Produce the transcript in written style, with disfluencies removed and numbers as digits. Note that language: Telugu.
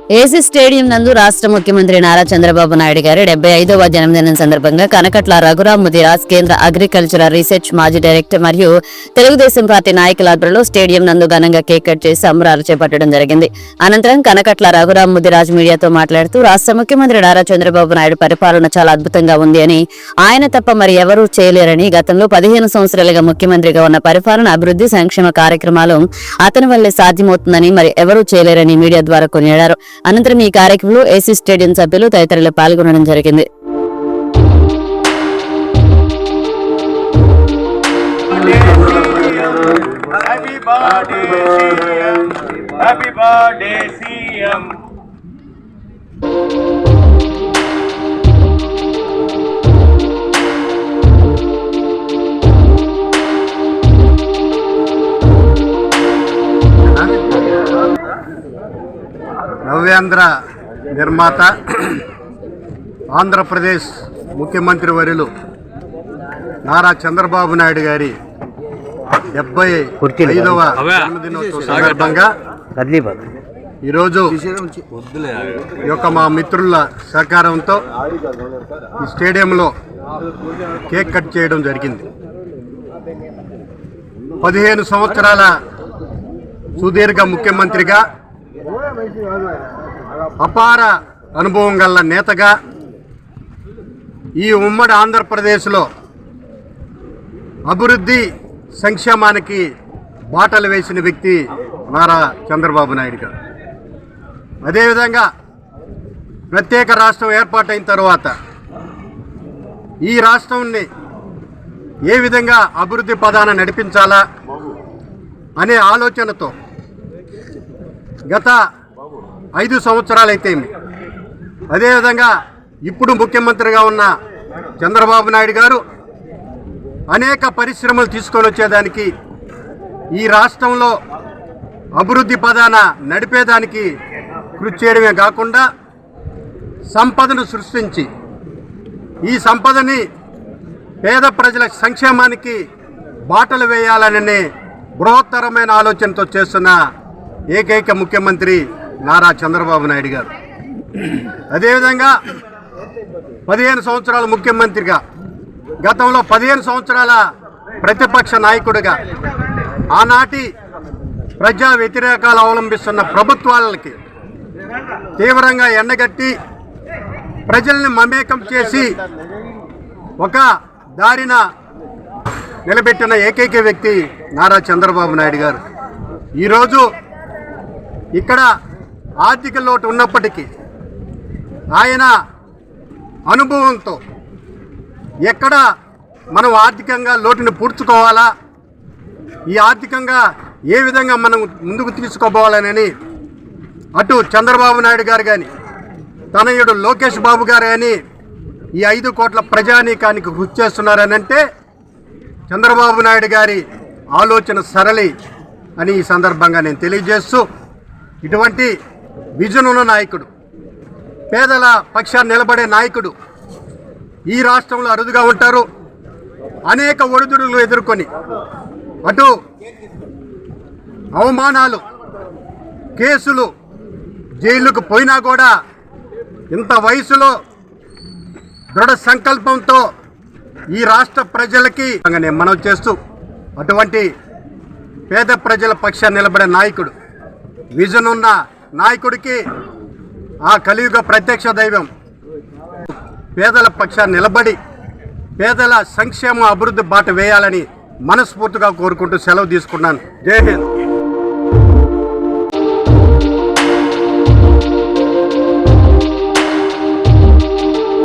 ఏసీ స్టేడియం నందు రాష్ట్ర ముఖ్యమంత్రి నారా చంద్రబాబు నాయుడు గారి 75వ జన్మదినం సందర్భంగా కనకట్ల రఘురామ్ ముదిరాజ్ కేంద్ర అగ్రికల్చరల్ రీసెర్చ్ మాజీ డైరెక్టర్ మరియు తెలుగుదేశం పార్టీ నాయకుల ఆధ్వర్యంలో స్టేడియం నందు ఘనంగా కేక్ కట్ చేసి సంబరాలు చేపట్టడం జరిగింది. అనంతరం కనకట్ల రఘురామ్ ముదిరాజ్ మీడియాతో మాట్లాడుతూ రాష్ట్ర ముఖ్యమంత్రి నారా చంద్రబాబు నాయుడు పరిపాలన చాలా అద్భుతంగా ఉంది అని, ఆయన తప్ప మరి ఎవరూ చేయలేరని, గతంలో 15 సంవత్సరాలుగా ముఖ్యమంత్రిగా ఉన్న పరిపాలన, అభివృద్ధి, సంక్షేమ కార్యక్రమాలు అతని వల్లే సాధ్యమవుతుందని, మరి ఎవరూ చేయలేరని మీడియా ద్వారా కొనియాడారు. అనంతరం ఈ కార్యక్రమంలో ఏసీ స్టేడియం సభ్యులు తదితరులు పాల్గొనడం జరిగింది. నవ్యాంధ్ర నిర్మాత ఆంధ్రప్రదేశ్ ముఖ్యమంత్రి వర్యులు నారా చంద్రబాబు నాయుడు గారి 75వ జన్మదినోత్సవ సందర్భంగా ఈరోజు ఈ యొక్క మా మిత్రుల సహకారంతో ఈ స్టేడియంలో కేక్ కట్ చేయడం జరిగింది. 15 సంవత్సరాల సుదీర్ఘ ముఖ్యమంత్రిగా, అపార అనుభవం గల నేతగా ఈ ఉమ్మడి ఆంధ్రప్రదేశ్లో అభివృద్ధి సంక్షేమానికి బాటలు వేసిన వ్యక్తి నారా చంద్రబాబు నాయుడు గారు. అదేవిధంగా ప్రత్యేక రాష్ట్రం ఏర్పాటైన తర్వాత ఈ రాష్ట్రాన్ని ఏ విధంగా అభివృద్ధి పదాన నడిపించాలా అనే ఆలోచనతో గత 5 సంవత్సరాలైతే, అదేవిధంగా ఇప్పుడు ముఖ్యమంత్రిగా ఉన్న చంద్రబాబు నాయుడు గారు అనేక పరిశ్రమలు తీసుకొని వచ్చేదానికి, ఈ రాష్ట్రంలో అభివృద్ధి పదాన నడిపేదానికి కృషి చేయడమే కాకుండా సంపదను సృష్టించి ఈ సంపదని పేద ప్రజల సంక్షేమానికి బాటలు వేయాలనే బృహత్తరమైన ఆలోచనతో చేస్తున్న ఏకైక ముఖ్యమంత్రి నారా చంద్రబాబు నాయుడు గారు. అదేవిధంగా 15 సంవత్సరాల ముఖ్యమంత్రిగా, గతంలో 15 సంవత్సరాల ప్రతిపక్ష నాయకుడిగా ఆనాటి ప్రజా వ్యతిరేకాలు అవలంబిస్తున్న ప్రభుత్వాలకి తీవ్రంగా ఎండగట్టి ప్రజల్ని మమేకం చేసి ఒక దారిన నిలబెట్టిన ఏకైక వ్యక్తి నారా చంద్రబాబు నాయుడు గారు. ఈరోజు ఇక్కడ ఆర్థిక లోటు ఉన్నప్పటికీ ఆయన అనుభవంతో ఎక్కడ మనం ఆర్థికంగా లోటుని పూడ్చుకోవాలా, ఈ ఆర్థికంగా ఏ విధంగా మనం ముందుకు తీసుకోపోవాలని అటు చంద్రబాబు నాయుడు గారు కానీ, తనయుడు లోకేష్ బాబు గారు కానీ ఈ 5 కోట్ల ప్రజానీకానికి కృషి చేస్తున్నారనంటే చంద్రబాబు నాయుడు గారి ఆలోచన సరళి అని ఈ సందర్భంగా నేను తెలియజేస్తూ, ఇటువంటి విజన్ ఉన్న నాయకుడు, పేదల పక్షాన్ని నిలబడే నాయకుడు ఈ రాష్ట్రంలో అరుదుగా ఉంటారు. అనేక ఒడిదుడులు ఎదుర్కొని అటు అవమానాలు, కేసులు, జైలుకు పోయినా కూడా ఇంత వయసులో దృఢ సంకల్పంతో ఈ రాష్ట్ర ప్రజలకి నేను మనవి చేస్తూ, అటువంటి పేద ప్రజల పక్షాన్ని నిలబడే నాయకుడు, విజన్ ఉన్న నాయకుడికి ఆ కలియుగ ప్రత్యక్ష దైవం పేదల పక్షాన్ని నిలబడి పేదల సంక్షేమ అభివృద్ధి బాట వేయాలని మనస్ఫూర్తిగా కోరుకుంటూ సెలవు తీసుకున్నాను. జై హింద్.